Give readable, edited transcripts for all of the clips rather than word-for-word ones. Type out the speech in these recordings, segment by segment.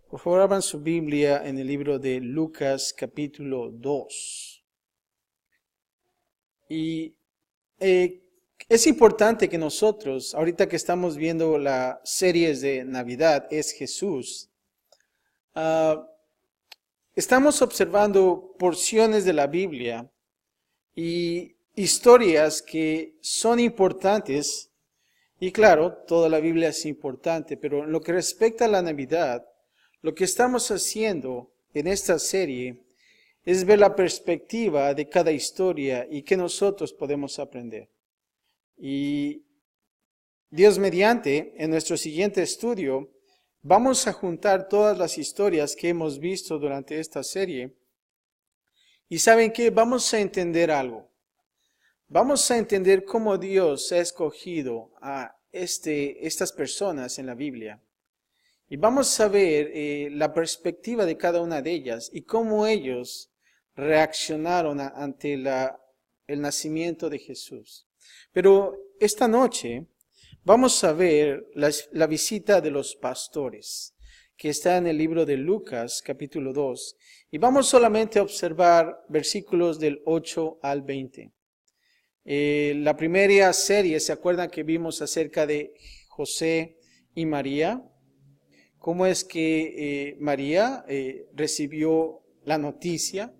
Por favor, abran su Biblia en el libro de Lucas capítulo 2. Y es importante que nosotros, ahorita que estamos viendo las series de Navidad, es Jesús, estamos observando porciones de la Biblia y historias que son importantes. Y claro, toda la Biblia es importante, pero en lo que respecta a la Navidad, lo que estamos haciendo en esta serie es ver la perspectiva de cada historia y qué nosotros podemos aprender. Y Dios mediante, en nuestro siguiente estudio, vamos a juntar todas las historias que hemos visto durante esta serie. Y ¿saben qué? Vamos a entender algo. Vamos a entender cómo Dios ha escogido a estas personas en la Biblia. Y vamos a ver la perspectiva de cada una de ellas y cómo ellos reaccionaron ante el nacimiento de Jesús. Pero esta noche vamos a ver la visita de los pastores, que está en el libro de Lucas, capítulo 2. Y vamos solamente a observar versículos del 8 al 20. La primera serie, ¿se acuerdan que vimos acerca de José y María? Cómo es que María recibió la noticia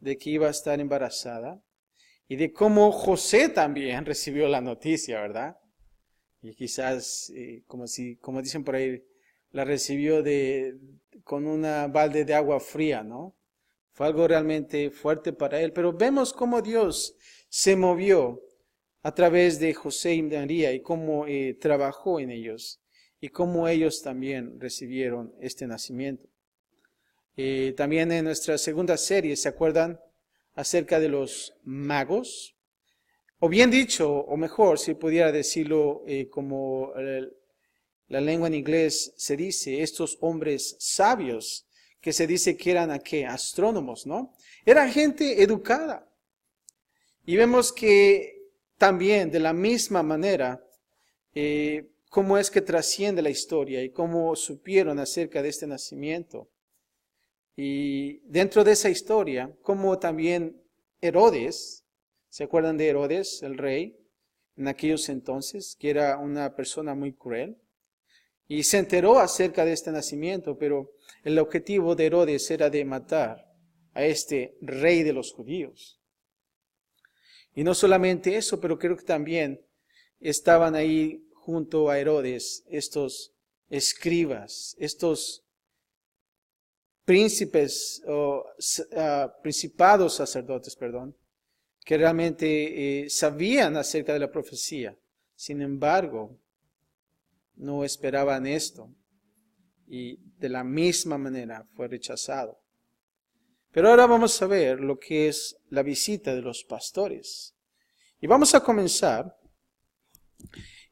de que iba a estar embarazada y de cómo José también recibió la noticia, ¿verdad? Y quizás, como dicen por ahí, la recibió con una balde de agua fría, ¿no? Fue algo realmente fuerte para él, pero vemos cómo Dios se movió a través de José y María y cómo trabajó en ellos y cómo ellos también recibieron este nacimiento. También en nuestra segunda serie, ¿se acuerdan? Acerca de los magos. O bien dicho, o mejor, si pudiera decirlo como la lengua en inglés se dice, estos hombres sabios, que se dice que eran astrónomos, ¿no? Era gente educada. Y vemos que también de la misma manera, cómo es que trasciende la historia y cómo supieron acerca de este nacimiento. Y dentro de esa historia, cómo también Herodes, ¿se acuerdan de Herodes, el rey, en aquellos entonces, que era una persona muy cruel? Y se enteró acerca de este nacimiento, pero el objetivo de Herodes era de matar a este rey de los judíos. Y no solamente eso, pero creo que también estaban ahí junto a Herodes estos escribas, estos príncipes o principados sacerdotes, que realmente sabían acerca de la profecía. Sin embargo, no esperaban esto y de la misma manera fue rechazado. Pero ahora vamos a ver lo que es la visita de los pastores. Y vamos a comenzar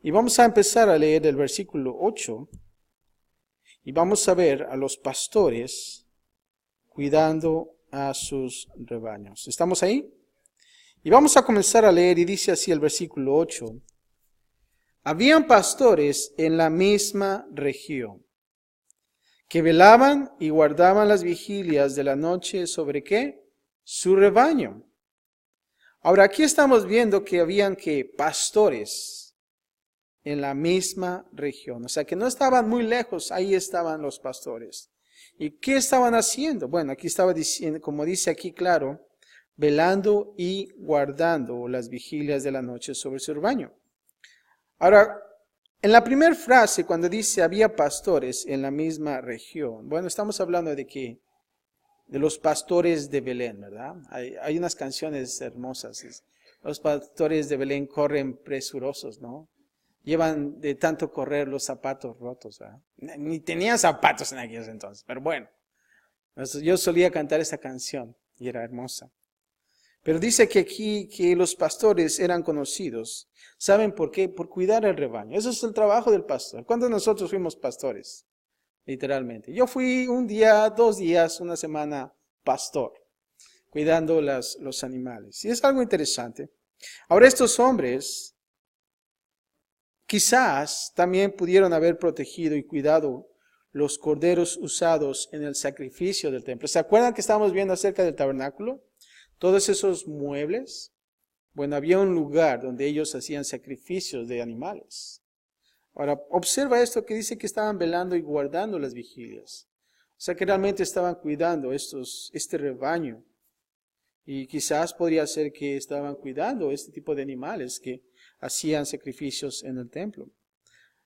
y vamos a empezar a leer el versículo 8 y vamos a ver a los pastores cuidando a sus rebaños. ¿Estamos ahí? Y vamos a comenzar a leer y dice así el versículo 8. Habían pastores en la misma región que velaban y guardaban las vigilias de la noche sobre ¿qué? Su rebaño. Ahora aquí estamos viendo que habían pastores en la misma región. O sea que no estaban muy lejos, ahí estaban los pastores. ¿Y qué estaban haciendo? Bueno, aquí estaba diciendo, como dice aquí claro, velando y guardando las vigilias de la noche sobre su rebaño. Ahora, en la primera frase, cuando dice había pastores en la misma región, bueno, estamos hablando de qué? De los pastores de Belén, ¿verdad? Hay unas canciones hermosas. Los pastores de Belén corren presurosos, ¿no? Llevan de tanto correr los zapatos rotos, ¿verdad? Ni tenían zapatos en aquellos entonces, pero bueno. Yo solía cantar esa canción y era hermosa. Pero dice que aquí que los pastores eran conocidos. ¿Saben por qué? Por cuidar el rebaño. Eso es el trabajo del pastor. ¿Cuántos de nosotros fuimos pastores? Literalmente. Yo fui un día, 2 días, una semana pastor, cuidando los animales. Y es algo interesante. Ahora estos hombres quizás también pudieron haber protegido y cuidado los corderos usados en el sacrificio del templo. ¿Se acuerdan que estábamos viendo acerca del tabernáculo? Todos esos muebles. Bueno, había un lugar donde ellos hacían sacrificios de animales. Ahora, observa esto que dice que estaban velando y guardando las vigilias. O sea que realmente estaban cuidando este rebaño. Y quizás podría ser que estaban cuidando este tipo de animales que hacían sacrificios en el templo.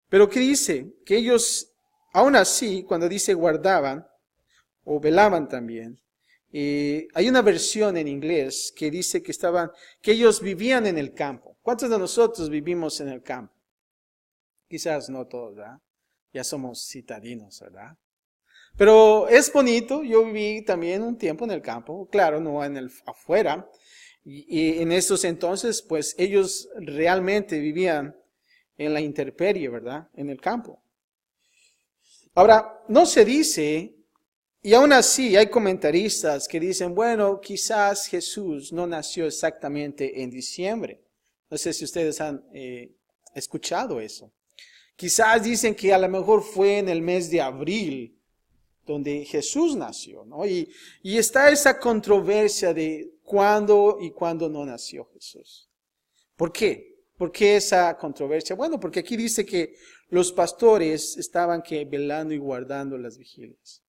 Pero ¿qué dice? Que ellos, aún así, cuando dice guardaban, o velaban también, hay una versión en inglés que dice que ellos vivían en el campo. ¿Cuántos de nosotros vivimos en el campo? Quizás no todos, ¿verdad? Ya somos citadinos, ¿verdad? Pero es bonito. Yo viví también un tiempo en el campo, claro, no afuera. Y en estos entonces, pues ellos realmente vivían en la intemperie, ¿verdad? En el campo. Ahora, no se dice, y aún así hay comentaristas que dicen, bueno, quizás Jesús no nació exactamente en diciembre. No sé si ustedes han escuchado eso. Quizás dicen que a lo mejor fue en el mes de abril donde Jesús nació, ¿no? Y está esa controversia de cuándo y cuándo no nació Jesús. ¿Por qué? ¿Por qué esa controversia? Bueno, porque aquí dice que los pastores estaban velando y guardando las vigilias.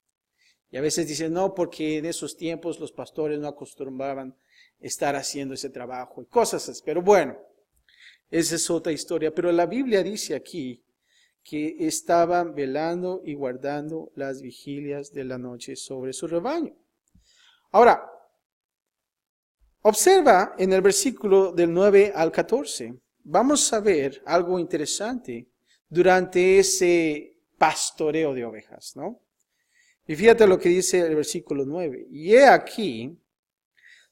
Y a veces dicen, no, porque en esos tiempos los pastores no acostumbraban estar haciendo ese trabajo y cosas así. Pero bueno, esa es otra historia. Pero la Biblia dice aquí que estaban velando y guardando las vigilias de la noche sobre su rebaño. Ahora, observa en el versículo del 9 al 14. Vamos a ver algo interesante durante ese pastoreo de ovejas, ¿no? Y fíjate lo que dice el versículo 9. Y he aquí,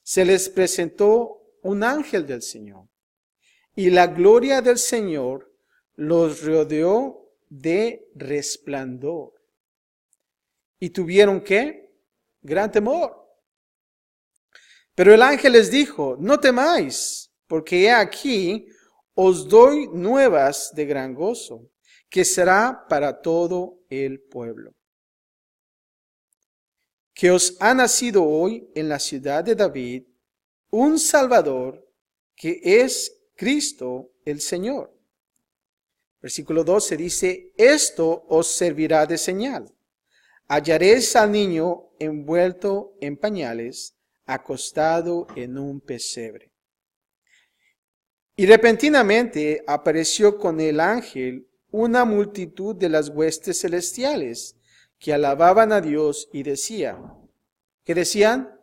se les presentó un ángel del Señor, y la gloria del Señor los rodeó de resplandor. ¿Y tuvieron qué? Gran temor. Pero el ángel les dijo, no temáis, porque he aquí, os doy nuevas de gran gozo, que será para todo el pueblo. Que os ha nacido hoy en la ciudad de David un Salvador, que es Cristo el Señor. Versículo 12 dice, esto os servirá de señal. Hallaréis al niño envuelto en pañales, acostado en un pesebre. Y repentinamente apareció con el ángel una multitud de las huestes celestiales, que alababan a Dios y ¿qué decían?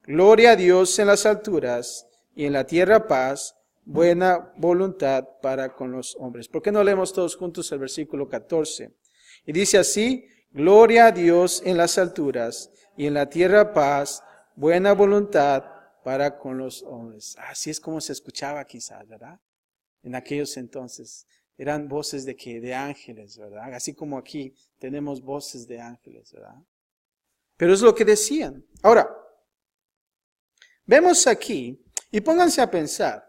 Gloria a Dios en las alturas y en la tierra paz, buena voluntad para con los hombres. ¿Por qué no leemos todos juntos el versículo 14? Y dice así, gloria a Dios en las alturas y en la tierra paz, buena voluntad para con los hombres. Así es como se escuchaba quizás, ¿verdad? En aquellos entonces. Eran voces de qué? De ángeles, ¿verdad? Así como aquí tenemos voces de ángeles, ¿verdad? Pero es lo que decían. Ahora, vemos aquí, y pónganse a pensar.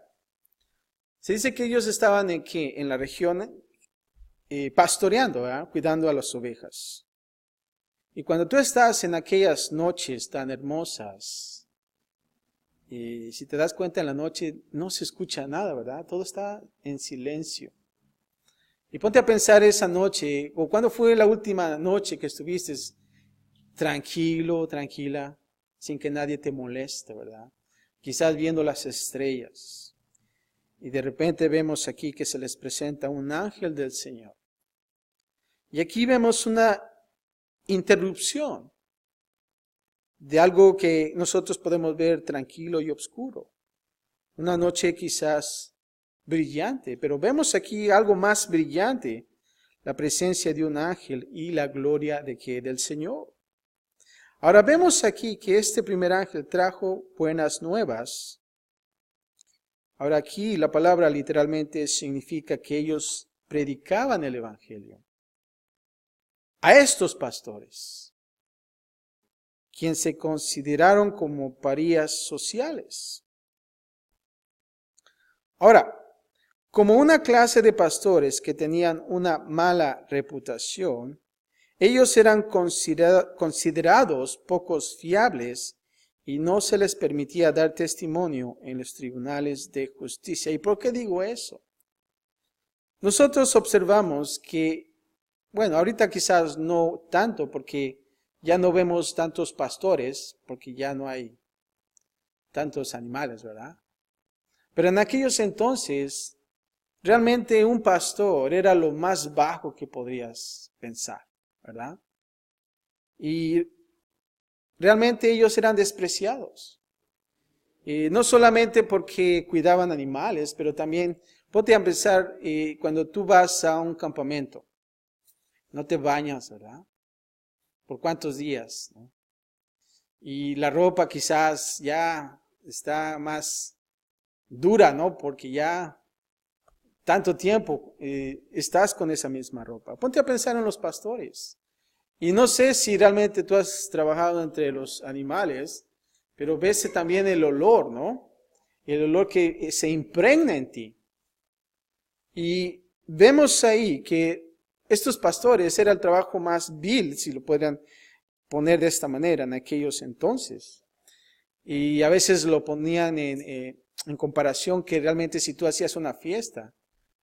Se dice que ellos estaban en la región pastoreando, ¿verdad? Cuidando a las ovejas. Y cuando tú estás en aquellas noches tan hermosas, si te das cuenta en la noche no se escucha nada, ¿verdad? Todo está en silencio. Y ponte a pensar esa noche, o cuándo fue la última noche que estuviste tranquilo, tranquila, sin que nadie te moleste, ¿verdad? Quizás viendo las estrellas. Y de repente vemos aquí que se les presenta un ángel del Señor. Y aquí vemos una interrupción de algo que nosotros podemos ver tranquilo y oscuro. Una noche quizás brillante, pero vemos aquí algo más brillante, la presencia de un ángel y la gloria del Señor. Ahora vemos aquí que este primer ángel trajo buenas nuevas. Ahora aquí la palabra literalmente significa que ellos predicaban el evangelio a estos pastores, quienes se consideraron como parías sociales. Ahora, como una clase de pastores que tenían una mala reputación, Ellos eran considerados pocos fiables y no se les permitía dar testimonio en los tribunales de justicia. ¿Y por qué digo eso? Nosotros observamos que, bueno, ahorita quizás no tanto porque ya no vemos tantos pastores, porque ya no hay tantos animales, ¿verdad? Pero en aquellos entonces, realmente un pastor era lo más bajo que podrías pensar, ¿verdad? Y realmente ellos eran despreciados. No solamente porque cuidaban animales, pero también, ponte a pensar, cuando tú vas a un campamento, no te bañas, ¿verdad? ¿Por cuántos días? ¿No? Y la ropa quizás ya está más dura, ¿no? Porque ya tanto tiempo estás con esa misma ropa. Ponte a pensar en los pastores. Y no sé si realmente tú has trabajado entre los animales, pero ves también el olor, ¿no? El olor que se impregna en ti. Y vemos ahí que estos pastores era el trabajo más vil, si lo podrían poner de esta manera, en aquellos entonces. Y a veces lo ponían en comparación que realmente si tú hacías una fiesta,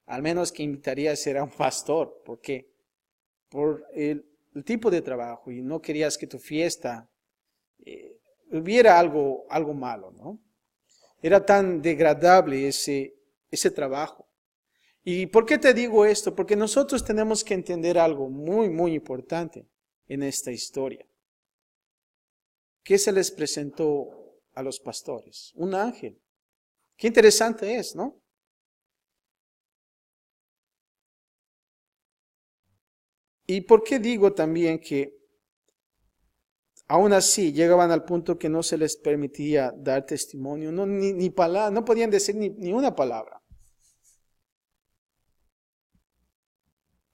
al menos que invitarías era un pastor. ¿Por qué? Por el tipo de trabajo y no querías que tu fiesta hubiera algo malo, ¿no? Era tan degradable ese trabajo. ¿Y por qué te digo esto? Porque nosotros tenemos que entender algo muy, muy importante en esta historia. ¿Qué se les presentó a los pastores? Un ángel. Qué interesante es, ¿no? ¿Y por qué digo también que aún así llegaban al punto que no se les permitía dar testimonio? No, ni palabra, no podían decir ni una palabra.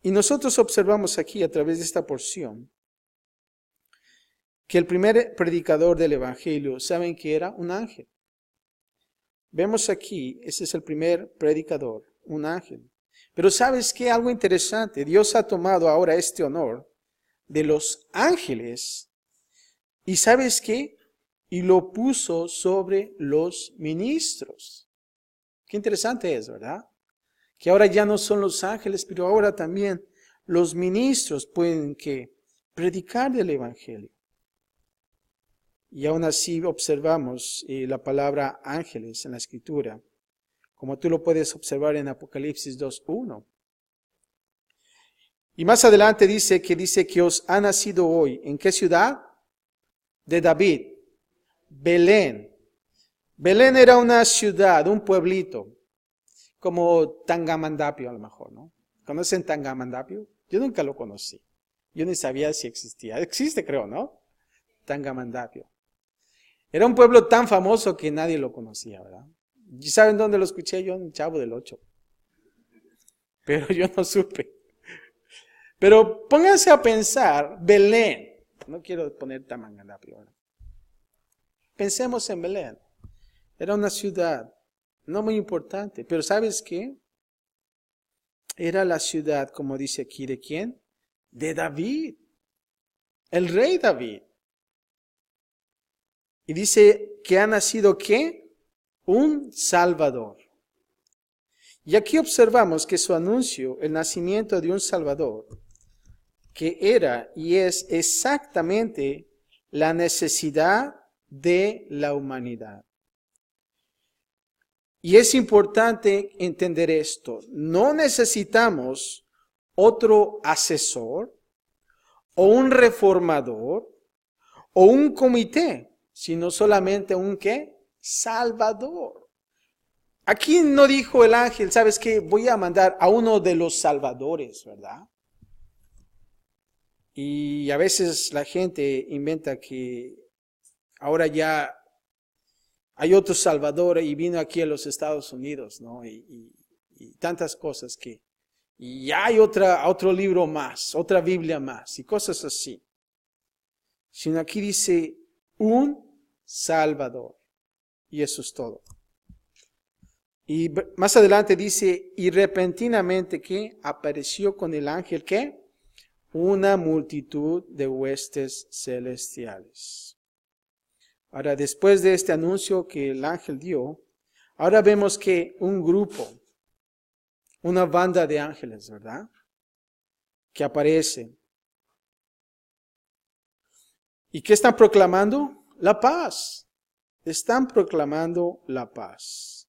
Y nosotros observamos aquí a través de esta porción que el primer predicador del Evangelio, ¿saben qué era? Un ángel. Vemos aquí, ese es el primer predicador, un ángel. Pero ¿sabes qué? Algo interesante. Dios ha tomado ahora este honor de los ángeles y ¿sabes qué? Y lo puso sobre los ministros. Qué interesante es, ¿verdad? Que ahora ya no son los ángeles, pero ahora también los ministros pueden que predicar del Evangelio. Y aún así observamos la palabra ángeles en la Escritura, como tú lo puedes observar en Apocalipsis 2:1. Y más adelante dice que os ha nacido hoy. ¿En qué ciudad? De David. Belén. Belén era una ciudad, un pueblito, como Tangamandapio a lo mejor, ¿no? ¿Conocen Tangamandapio? Yo nunca lo conocí. Yo ni sabía si existía. Existe, creo, ¿no? Tangamandapio. Era un pueblo tan famoso que nadie lo conocía, ¿verdad? ¿Y saben dónde lo escuché yo? En el Chavo del Ocho. Pero yo no supe. Pero pónganse a pensar, Belén. No quiero poner Tangamandapio ahora. Pensemos en Belén. Era una ciudad no muy importante, pero ¿sabes qué? Era la ciudad, como dice aquí, ¿de quién? De David. El rey David. Y dice que ha nacido ¿qué? Un Salvador. Y aquí observamos que su anuncio, el nacimiento de un Salvador, que era y es exactamente la necesidad de la humanidad. Y es importante entender esto. No necesitamos otro asesor o un reformador o un comité, sino solamente un ¿qué? Salvador. Aquí no dijo el ángel, ¿sabes qué? Voy a mandar a uno de los salvadores, ¿verdad? Y a veces la gente inventa que ahora ya hay otro Salvador y vino aquí a los Estados Unidos, ¿no? Y tantas cosas que... Y hay otro libro más, otra Biblia más y cosas así. Sino aquí dice un Salvador. Y eso es todo. Y más adelante dice, y repentinamente, ¿qué? Apareció con el ángel, ¿qué? una multitud de huestes celestiales. Ahora, después de este anuncio que el ángel dio, ahora vemos que un grupo, una banda de ángeles, ¿verdad?, que aparece. ¿Y qué están proclamando? La paz. Están proclamando la paz.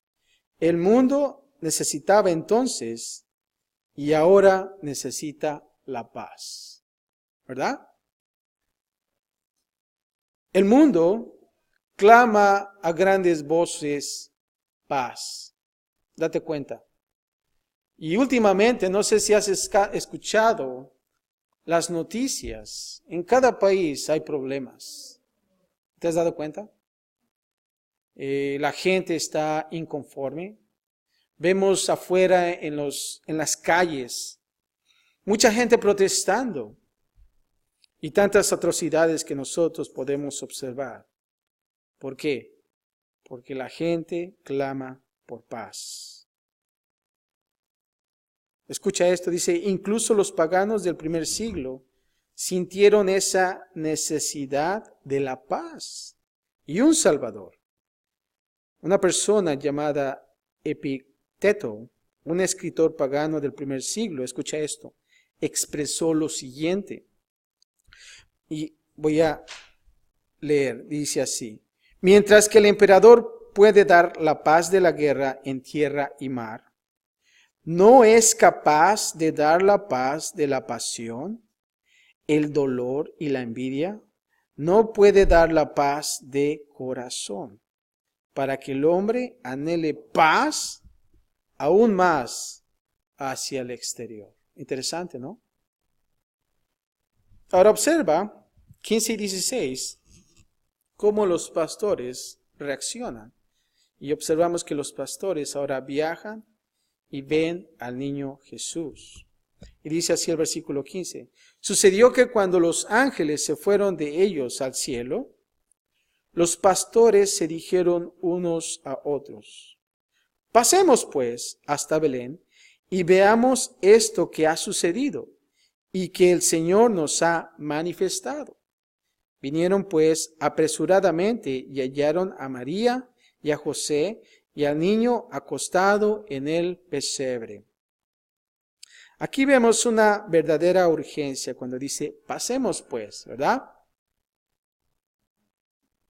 El mundo necesitaba entonces y ahora necesita la paz. ¿Verdad? El mundo clama a grandes voces paz. Date cuenta. Y últimamente, no sé si has escuchado las noticias. En cada país hay problemas. ¿Te has dado cuenta? La gente está inconforme. Vemos afuera en las calles mucha gente protestando y tantas atrocidades que nosotros podemos observar. ¿Por qué? Porque la gente clama por paz. Escucha esto, dice, incluso los paganos del primer siglo sintieron esa necesidad de la paz y un Salvador. Una persona llamada Epicteto, un escritor pagano del primer siglo, escucha esto, expresó lo siguiente. Y voy a leer, dice así. Mientras que el emperador puede dar la paz de la guerra en tierra y mar, ¿no es capaz de dar la paz de la pasión, el dolor y la envidia? No puede dar la paz de corazón, para que el hombre anhele paz aún más hacia el exterior. Interesante, ¿no? Ahora observa 15 y 16 cómo los pastores reaccionan. Y observamos que los pastores ahora viajan y ven al niño Jesús. Y dice así el versículo 15. Sucedió que cuando los ángeles se fueron de ellos al cielo, los pastores se dijeron unos a otros, pasemos pues hasta Belén y veamos esto que ha sucedido y que el Señor nos ha manifestado. Vinieron pues apresuradamente y hallaron a María y a José y al niño acostado en el pesebre. Aquí vemos una verdadera urgencia cuando dice, pasemos pues, ¿verdad?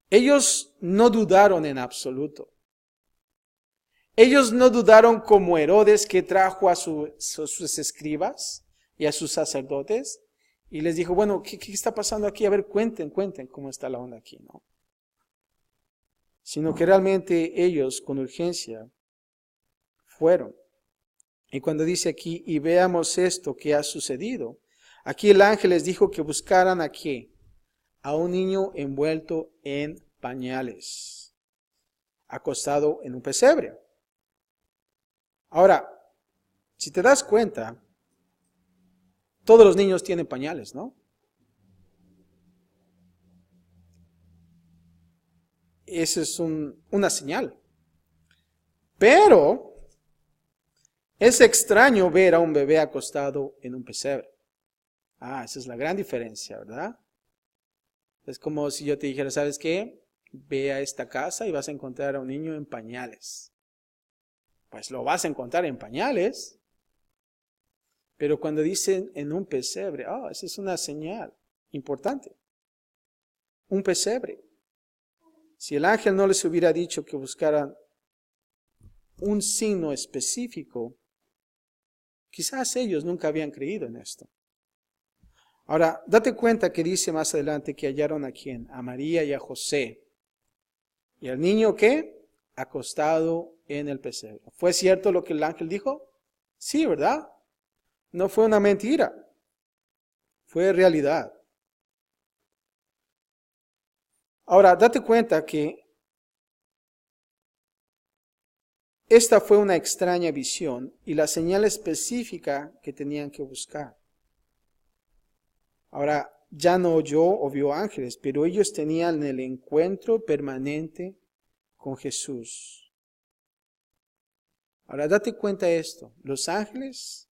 Ellos no dudaron en absoluto. Ellos no dudaron como Herodes, que trajo a sus escribas y a sus sacerdotes y les dijo, bueno, ¿qué está pasando aquí? A ver, cuenten cómo está la onda aquí, ¿no? Sino que realmente ellos con urgencia fueron. Y cuando dice aquí, y veamos esto que ha sucedido, aquí el ángel les dijo que buscaran ¿a qué? A un niño envuelto en pañales, acostado en un pesebre. Ahora, si te das cuenta, todos los niños tienen pañales, ¿no? Esa es una señal. Pero es extraño ver a un bebé acostado en un pesebre. Esa es la gran diferencia, ¿verdad? Es como si yo te dijera, ¿sabes qué? Ve a esta casa y vas a encontrar a un niño en pañales. Pues lo vas a encontrar en pañales. Pero cuando dicen en un pesebre, esa es una señal importante. Un pesebre. Si el ángel no les hubiera dicho que buscaran un signo específico, quizás ellos nunca habían creído en esto. Ahora, date cuenta que dice más adelante que hallaron a quién, a María y a José. ¿Y al niño qué? Acostado en el pesebre. ¿Fue cierto lo que el ángel dijo? Sí, ¿verdad? No fue una mentira. Fue realidad. Ahora, date cuenta que esta fue una extraña visión y la señal específica que tenían que buscar. Ahora, ya no oyó o vio ángeles, pero ellos tenían el encuentro permanente con Jesús. Ahora, date cuenta de esto. Los ángeles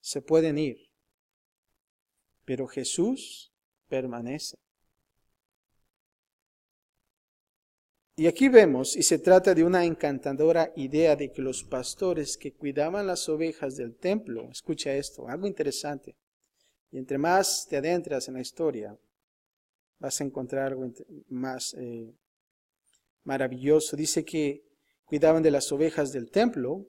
se pueden ir. pero Jesús permanece. Y aquí vemos, y se trata de una encantadora idea de que los pastores que cuidaban las ovejas del templo, escucha esto, algo interesante, y entre más te adentras en la historia, vas a encontrar algo más maravilloso. Dice que cuidaban de las ovejas del templo,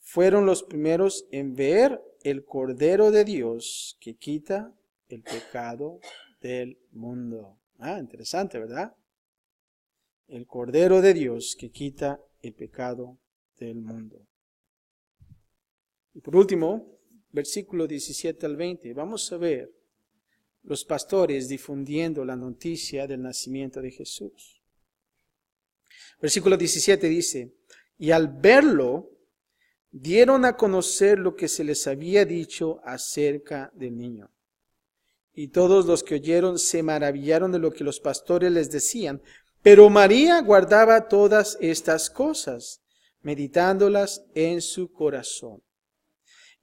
fueron los primeros en ver el Cordero de Dios que quita el pecado del mundo. Interesante, ¿verdad? El Cordero de Dios que quita el pecado del mundo. Y por último, versículo 17 al 20, vamos a ver los pastores difundiendo la noticia del nacimiento de Jesús. Versículo 17 dice, y al verlo, dieron a conocer lo que se les había dicho acerca del niño. Y todos los que oyeron se maravillaron de lo que los pastores les decían. Pero María guardaba todas estas cosas, meditándolas en su corazón.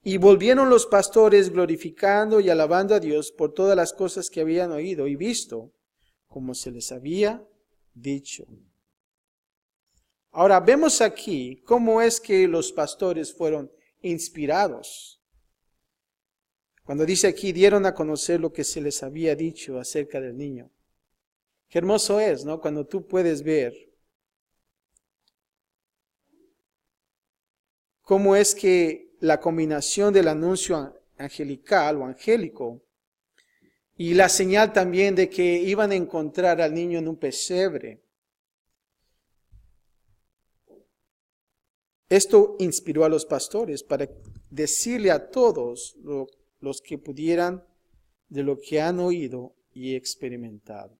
Y volvieron los pastores glorificando y alabando a Dios por todas las cosas que habían oído y visto, como se les había dicho. Ahora vemos aquí cómo es que los pastores fueron inspirados. Cuando dice aquí, dieron a conocer lo que se les había dicho acerca del niño. Qué hermoso es, ¿no? Cuando tú puedes ver cómo es que la combinación del anuncio angelical o angélico y la señal también de que iban a encontrar al niño en un pesebre. Esto inspiró a los pastores para decirle a todos los que pudieran de lo que han oído y experimentado.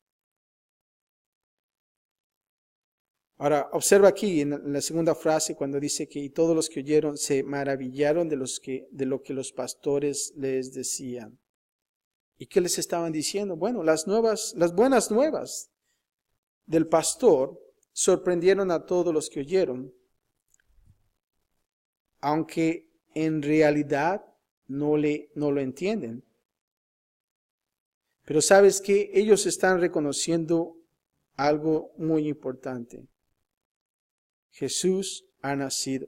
Ahora, observa aquí en la segunda frase cuando dice que y todos los que oyeron se maravillaron de lo que los pastores les decían. ¿Y qué les estaban diciendo? Bueno, las buenas nuevas del pastor sorprendieron a todos los que oyeron, aunque en realidad no lo entienden. Pero sabes que ellos están reconociendo algo muy importante. Jesús ha nacido.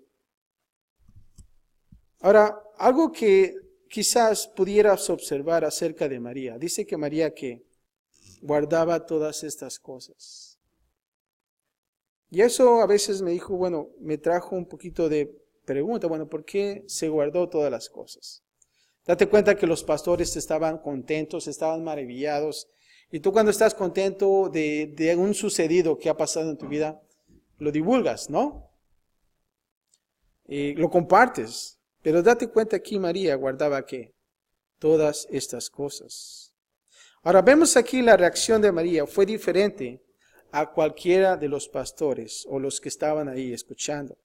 Ahora, algo que quizás pudieras observar acerca de María. Dice que María que guardaba todas estas cosas. Y eso a veces me trajo un poquito de pregunta. Bueno, ¿por qué se guardó todas las cosas? Date cuenta que los pastores estaban contentos, estaban maravillados. Y tú cuando estás contento de un sucedido que ha pasado en tu vida, lo divulgas, ¿no? Y lo compartes. Pero date cuenta aquí María guardaba ¿qué? Todas estas cosas. Ahora vemos aquí la reacción de María. Fue diferente a cualquiera de los pastores o los que estaban ahí escuchando.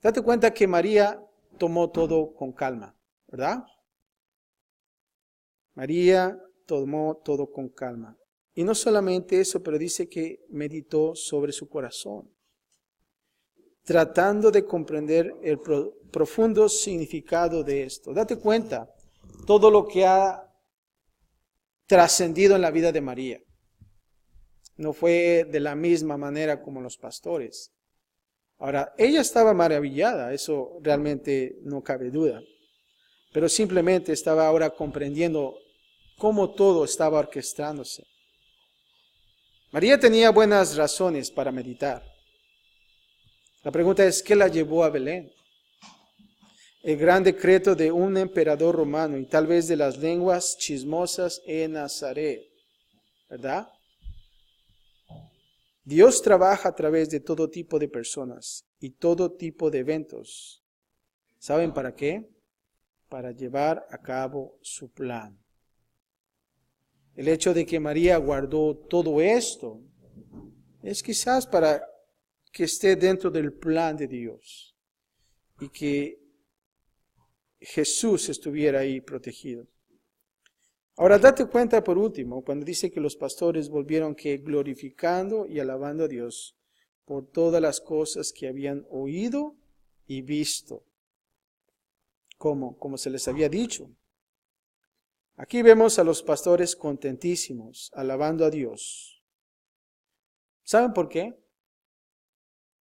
Date cuenta que María tomó todo con calma, ¿verdad? María tomó todo con calma. Y no solamente eso, pero dice que meditó sobre su corazón, tratando de comprender el profundo significado de esto. Date cuenta todo lo que ha trascendido en la vida de María. No fue de la misma manera como los pastores. Ahora, ella estaba maravillada, eso realmente no cabe duda. Pero simplemente estaba ahora comprendiendo cómo todo estaba orquestándose. María tenía buenas razones para meditar. La pregunta es, ¿qué la llevó a Belén? El gran decreto de un emperador romano y tal vez de las lenguas chismosas en Nazaret, ¿verdad? Dios trabaja a través de todo tipo de personas y todo tipo de eventos. ¿Saben para qué? Para llevar a cabo su plan. El hecho de que María guardó todo esto es quizás para que esté dentro del plan de Dios y que Jesús estuviera ahí protegido. Ahora date cuenta por último, cuando dice que los pastores volvieron que glorificando y alabando a Dios por todas las cosas que habían oído y visto, como se les había dicho. Aquí vemos a los pastores contentísimos, alabando a Dios. ¿Saben por qué?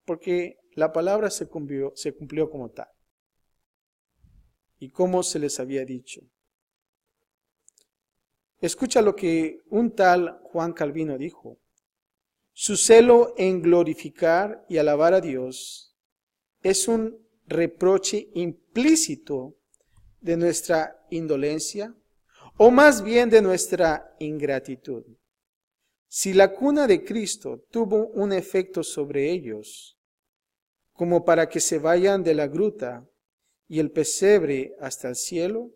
Porque la palabra se cumplió como tal. Y como se les había dicho. Escucha lo que un tal Juan Calvino dijo. Su celo en glorificar y alabar a Dios es un reproche implícito de nuestra indolencia, o más bien de nuestra ingratitud. Si la cuna de Cristo tuvo un efecto sobre ellos, como para que se vayan de la gruta y el pesebre hasta el cielo,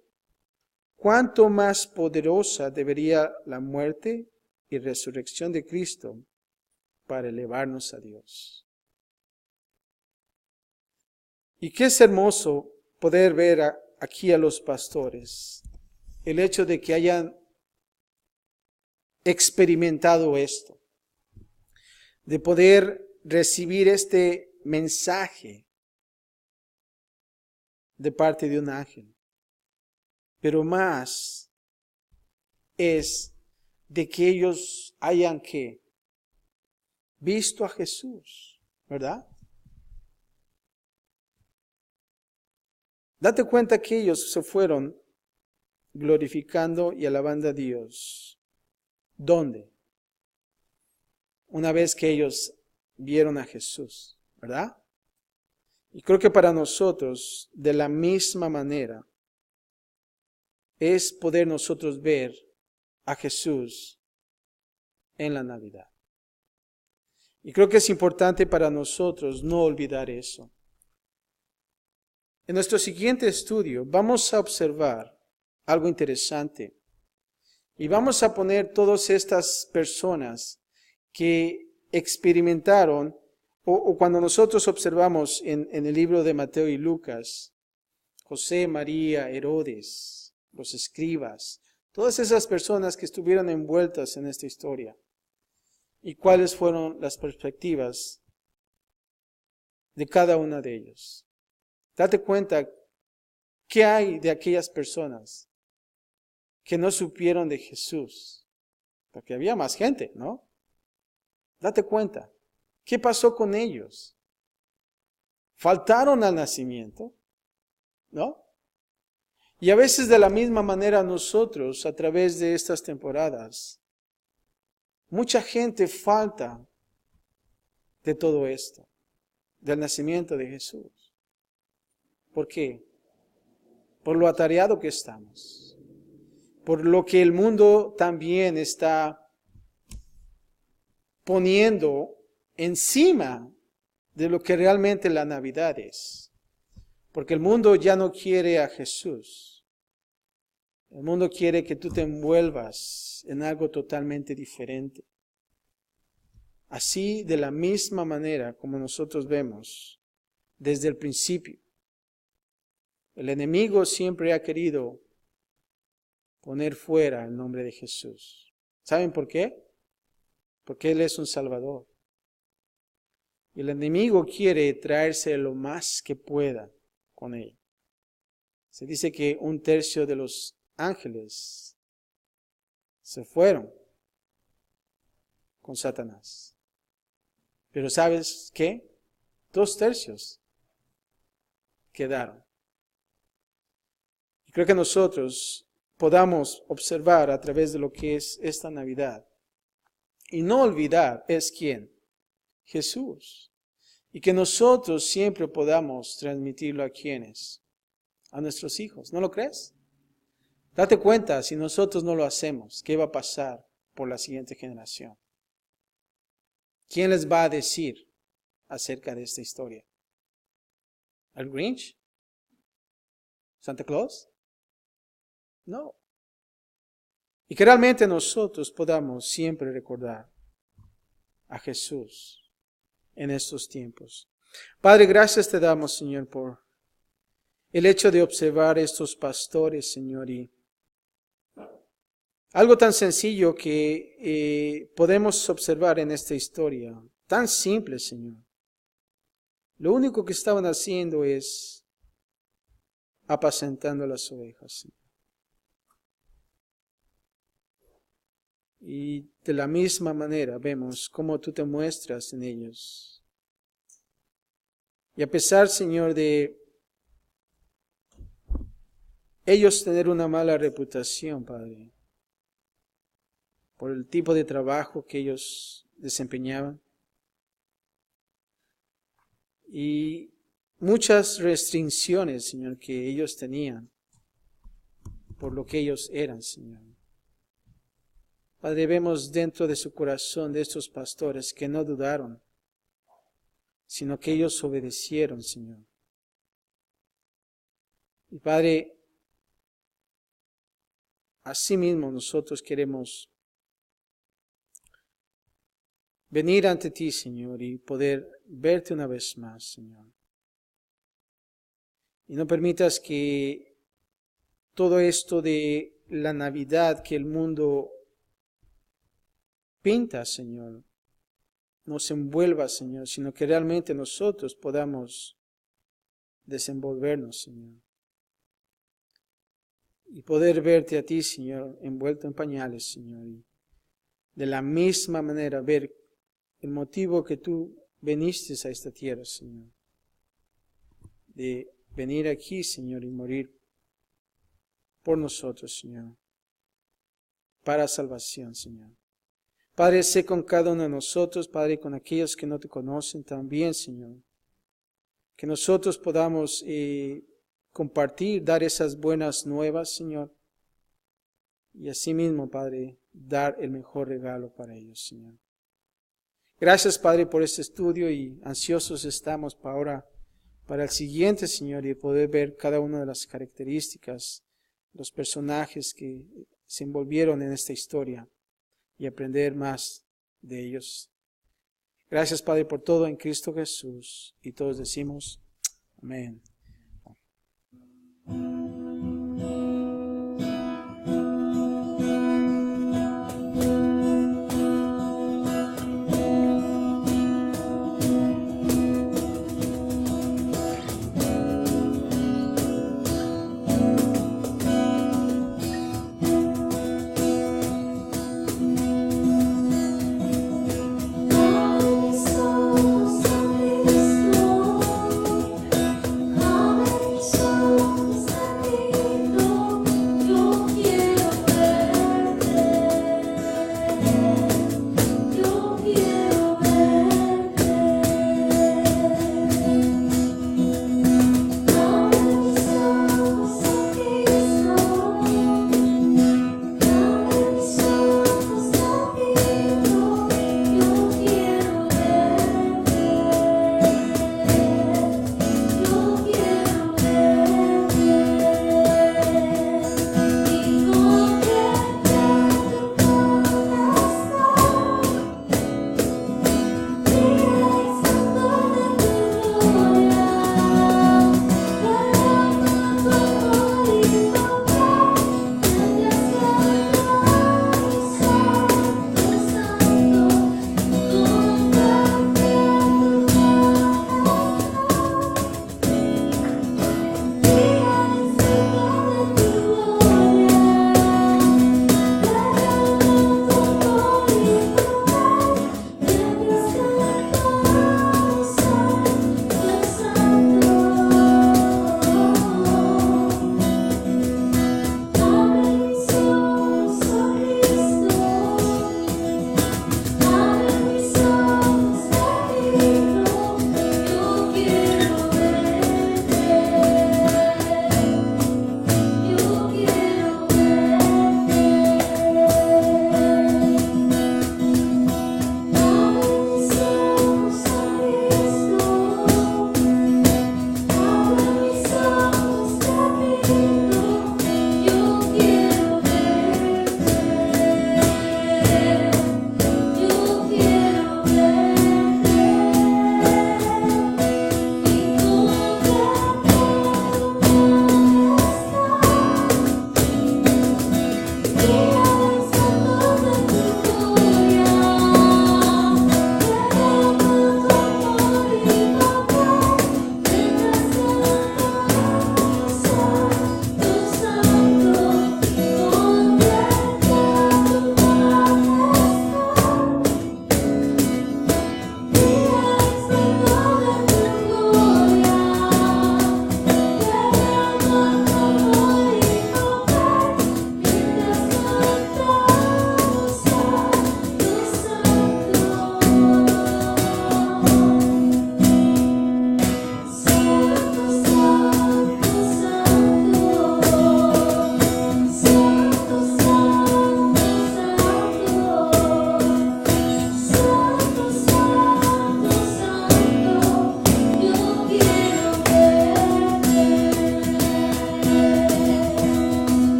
¿cuánto más poderosa debería la muerte y resurrección de Cristo para elevarnos a Dios? Y qué es hermoso poder ver aquí a los pastores, el hecho de que hayan experimentado esto, de poder recibir este mensaje de parte de un ángel. Pero más es de que ellos hayan visto a Jesús, ¿verdad? Date cuenta que ellos se fueron glorificando y alabando a Dios. ¿Dónde? Una vez que ellos vieron a Jesús, ¿verdad? Y creo que para nosotros, de la misma manera, es poder nosotros ver a Jesús en la Navidad. Y creo que es importante para nosotros no olvidar eso. En nuestro siguiente estudio vamos a observar algo interesante. Y vamos a poner todas estas personas que experimentaron, o cuando nosotros observamos en el libro de Mateo y Lucas, José, María, Herodes, los escribas, todas esas personas que estuvieron envueltas en esta historia. ¿Y cuáles fueron las perspectivas de cada una de ellos? Date cuenta, ¿qué hay de aquellas personas que no supieron de Jesús? Porque había más gente, ¿no? Date cuenta, ¿qué pasó con ellos? ¿Faltaron al nacimiento? ¿No? Y a veces de la misma manera nosotros, a través de estas temporadas, mucha gente falta de todo esto, del nacimiento de Jesús. ¿Por qué? Por lo atareado que estamos, por lo que el mundo también está poniendo encima de lo que realmente la Navidad es. Porque el mundo ya no quiere a Jesús. El mundo quiere que tú te envuelvas en algo totalmente diferente. Así, de la misma manera como nosotros vemos desde el principio, el enemigo siempre ha querido poner fuera el nombre de Jesús. ¿Saben por qué? Porque Él es un Salvador. Y el enemigo quiere traerse lo más que pueda con él. Se dice que 1/3 de los ángeles se fueron con Satanás. Pero ¿sabes qué? 2/3 quedaron. Y creo que nosotros podamos observar a través de lo que es esta Navidad y no olvidar es quién, Jesús. Y que nosotros siempre podamos transmitirlo a quienes, a nuestros hijos. ¿No lo crees? Date cuenta, si nosotros no lo hacemos, ¿qué va a pasar por la siguiente generación? ¿Quién les va a decir acerca de esta historia? ¿El Grinch? ¿Santa Claus? No. Y que realmente nosotros podamos siempre recordar a Jesús en estos tiempos. Padre, gracias te damos, Señor, por el hecho de observar estos pastores, Señor, y algo tan sencillo que podemos observar en esta historia, tan simple, Señor. Lo único que estaban haciendo es apacentando las ovejas, Señor. Y de la misma manera vemos cómo tú te muestras en ellos. Y a pesar, Señor, de ellos tener una mala reputación, Padre, por el tipo de trabajo que ellos desempeñaban, y muchas restricciones, Señor, que ellos tenían por lo que ellos eran, Señor. Padre, vemos dentro de su corazón de estos pastores que no dudaron, sino que ellos obedecieron, Señor. Y Padre, asimismo nosotros queremos venir ante ti, Señor, y poder verte una vez más, Señor. Y no permitas que todo esto de la Navidad que el mundo pinta, Señor, nos envuelva, Señor, sino que realmente nosotros podamos desenvolvernos, Señor. Y poder verte a ti, Señor, envuelto en pañales, Señor. Y de la misma manera ver el motivo que tú viniste a esta tierra, Señor. De venir aquí, Señor, y morir por nosotros, Señor. Para salvación, Señor. Padre, sé con cada uno de nosotros, Padre, con aquellos que no te conocen también, Señor. Que nosotros podamos compartir, dar esas buenas nuevas, Señor. Y asimismo, Padre, dar el mejor regalo para ellos, Señor. Gracias, Padre, por este estudio y ansiosos estamos para el siguiente, Señor, y poder ver cada una de las características, los personajes que se envolvieron en esta historia y aprender más de ellos. Gracias, Padre, por todo en Cristo Jesús. Y todos decimos, amén.